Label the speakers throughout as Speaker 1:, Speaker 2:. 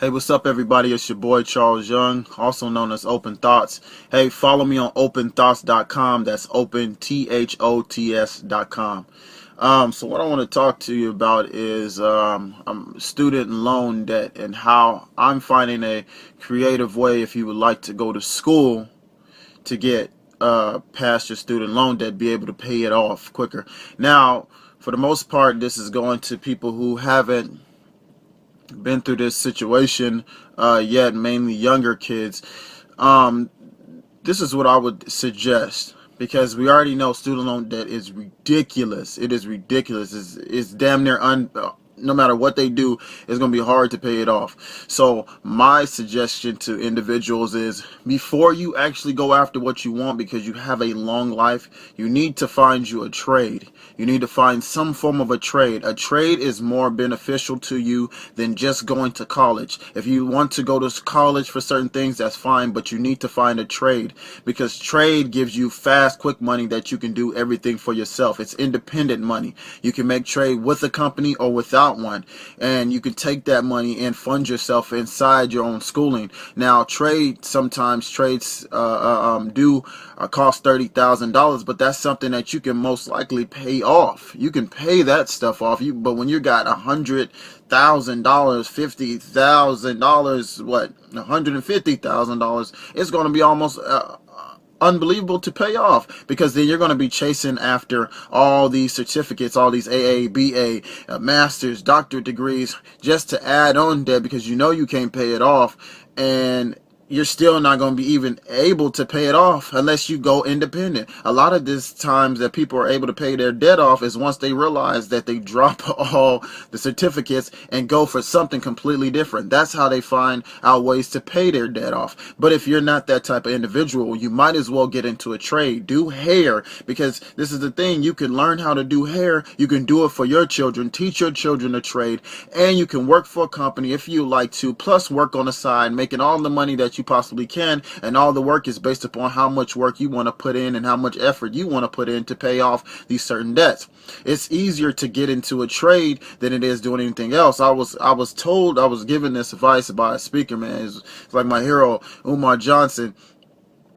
Speaker 1: Hey, what's up, everybody? It's your boy Charles Young, also known as Open Thoughts. Hey, follow me on openthoughts.com. That's OpenTHOTS.com. So what I want to talk to you about is student loan debt and how I'm finding a creative way if you would like to go to school to get past your student loan debt, be able to pay it off quicker. Now, for the most part, this is going to people who haven't been through this situation yet, mainly younger kids. Um, this is what I would suggest, because we already know student loan debt is ridiculous. It is ridiculous. It's damn near no matter what they do, it's going to be hard to pay it off. So my suggestion to individuals is, before you actually go after what you want, because you have a long life, you need to find you a trade. You need to find some form of a trade. A trade is more beneficial to you than just going to college. If you want to go to college for certain things, that's fine, but you need to find a trade, because trade gives you fast, quick money that you can do everything for yourself. It's independent money. You can make trade with a company or without one, and you can take that money and fund yourself inside your own schooling. Now, sometimes trades do cost $30,000, but that's something that you can most likely pay off. You can pay that stuff off. But when you got $100,000, $50,000, what, $150,000, it's going to be almost unbelievable to pay off, because then you're going to be chasing after all these certificates, all these AA, BA, masters, doctorate degrees, just to add on debt, because you know you can't pay it off, and you're still not going to be even able to pay it off unless you go independent. A lot of this times that people are able to pay their debt off is once they realize that they drop all the certificates and go for something completely different. That's how they find out ways to pay their debt off. But if you're not that type of individual, you might as well get into a trade. Do hair, because this is the thing. You can learn how to do hair. You can do it for your children, teach your children a trade, and you can work for a company if you like to, plus work on the side, making all the money that you possibly can, and all the work is based upon how much work you want to put in and how much effort you want to put in to pay off these certain debts. It's easier to get into a trade than it is doing anything else. I was given this advice by a speaker, man. It's like my hero, Umar Johnson.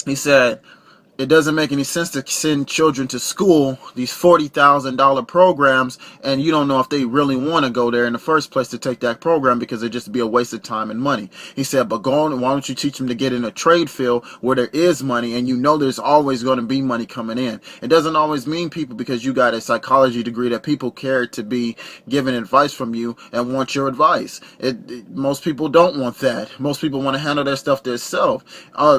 Speaker 1: He said, it doesn't make any sense to send children to school, these $40,000 programs, and you don't know if they really want to go there in the first place to take that program, because it'd just be a waste of time and money. He said, but why don't you teach them to get in a trade field where there is money, and you know there's always going to be money coming in. It doesn't always mean, people, because you got a psychology degree, that people care to be given advice from you and want your advice. Most people don't want that. Most people want to handle their stuff themselves.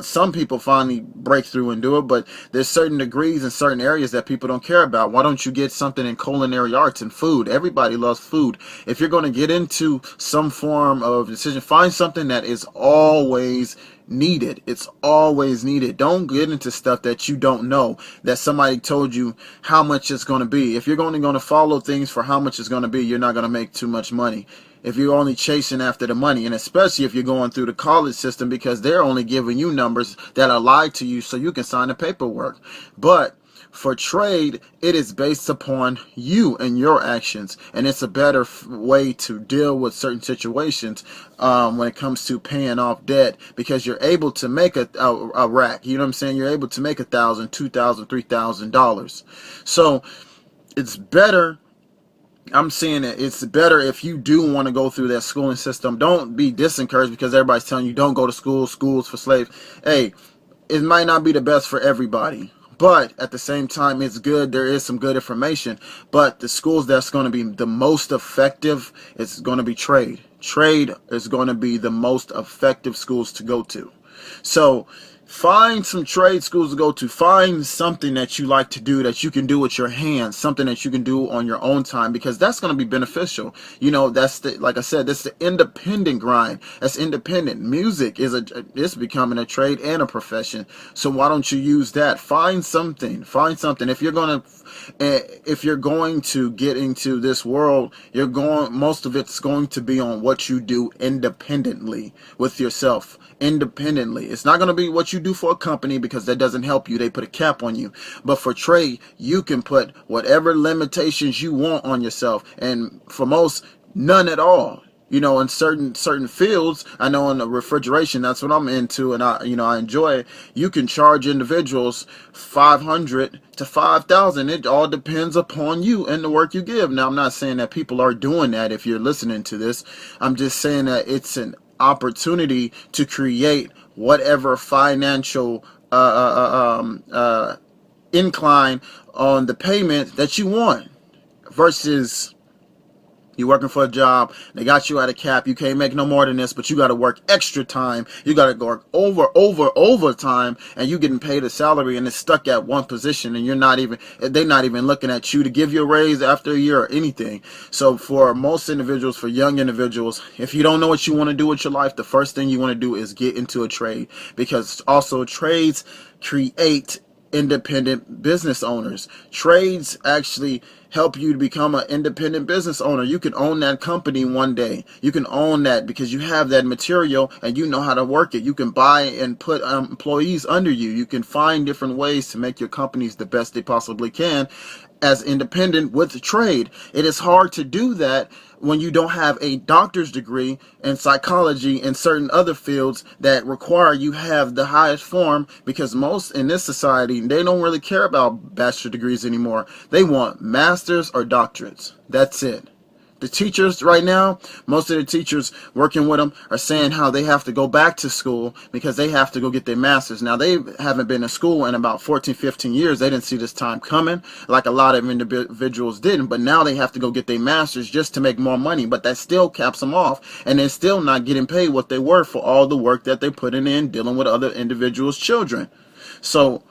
Speaker 1: Some people finally break through and do it, but there's certain degrees in certain areas that people don't care about. Why don't you get something in culinary arts and food? Everybody loves food. If you're going to get into some form of decision, find something that is always needed. It's always needed. Don't get into stuff that you don't know, that somebody told you how much it's going to be. If you're only going to follow things for how much it's going to be, you're not going to make too much money. If you're only chasing after the money, and especially if you're going through the college system, because they're only giving you numbers that are lied to you so you can sign the paperwork. But for trade, it is based upon you and your actions, and it's a better way to deal with certain situations when it comes to paying off debt, because you're able to make a rack. You know what I'm saying? You're able to make $1,000, $2,000, $3,000. So it's better. I'm saying that it's better if you do want to go through that schooling system. Don't be disencouraged because everybody's telling you don't go to school, school's for slaves. Hey, it might not be the best for everybody, but at the same time, it's good. There is some good information, but the schools that's going to be the most effective, it's going to be trade. Trade is going to be the most effective schools to go to. So find some trade schools to go to. Find something that you like to do, that you can do with your hands, something that you can do on your own time, because that's going to be beneficial. You know, that's the, like I said, that's the independent grind. That's independent. Music is it's becoming a trade and a profession. So why don't you use that? Find something. Find something. If you're going to get into this world, most of it's going to be on what you do independently with yourself. Independently. It's not going to be what you do for a company, because that doesn't help you. They put a cap on you. But for trade, you can put whatever limitations you want on yourself, and for most, none at all. You know, in certain fields, I know in the refrigeration, that's what I'm into, and I enjoy it. You can charge individuals 500 to 5,000. It all depends upon you and the work you give. Now, I'm not saying that people are doing that if you're listening to this. I'm just saying that it's an opportunity to create whatever financial incline on the payment that you want, versus you working for a job, they got you at a cap, you can't make no more than this, but you got to work extra time, you got to work overtime, and you getting paid a salary, and it's stuck at one position, and they're not even looking at you to give you a raise after a year or anything. So for most individuals, for young individuals, if you don't know what you want to do with your life, the first thing you want to do is get into a trade, because also trades create independent business owners. Trades actually help you to become an independent business owner. You can own that company one day. You can own that because you have that material and you know how to work it. You can buy and put employees under you. You can find different ways to make your companies the best they possibly can as independent with trade. It is hard to do that when you don't have a doctor's degree in psychology and certain other fields that require you have the highest form, because most in this society, they don't really care about bachelor degrees anymore. They want masters or doctorates. That's it. The teachers right now, most of the teachers working with them are saying how they have to go back to school because they have to go get their masters. Now, they haven't been in school in about 14, 15 years. They didn't see this time coming like a lot of individuals didn't. But now they have to go get their masters just to make more money. But that still caps them off. And they're still not getting paid what they were for all the work that they're putting in dealing with other individuals' children. So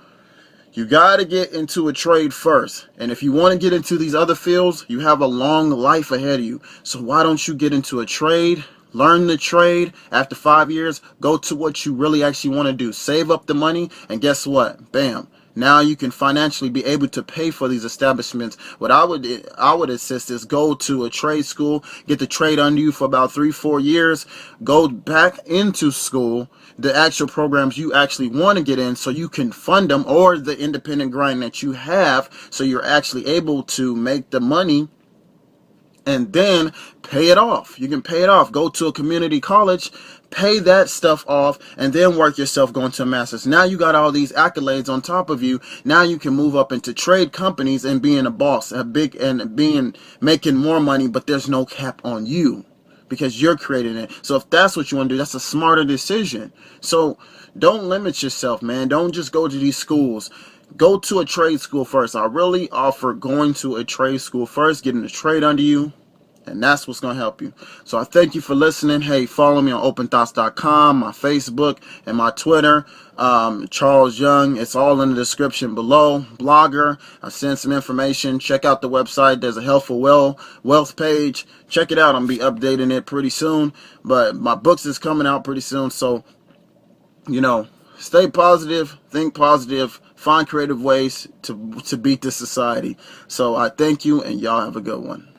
Speaker 1: you got to get into a trade first. And if you want to get into these other fields, you have a long life ahead of you. So why don't you get into a trade? Learn the trade. After 5 years, go to what you really actually want to do. Save up the money, and guess what? Bam. Now you can financially be able to pay for these establishments. What I would assist is go to a trade school, get the trade under you for about 3-4 years, go back into school, the actual programs you actually want to get in, so you can fund them, or the independent grind that you have, so you're actually able to make the money and then pay it off. You can pay it off. Go to a community college, pay that stuff off, and then work yourself going to a master's. Now you got all these accolades on top of you. Now you can move up into trade companies and being a boss, making more money, but there's no cap on you because you're creating it. So if that's what you want to do, that's a smarter decision. So don't limit yourself, man. Don't just go to these schools. Go to a trade school first. I really offer going to a trade school first, getting the trade under you, and that's what's going to help you. So I thank you for listening. Hey, follow me on openthoughts.com, my Facebook, and my Twitter, Charles Young. It's all in the description below. Blogger. I send some information. Check out the website. There's a Helpful Wealth page. Check it out. I'm going to be updating it pretty soon. But my books is coming out pretty soon. So, stay positive, think positive, find creative ways to beat this society. So I thank you, and y'all have a good one.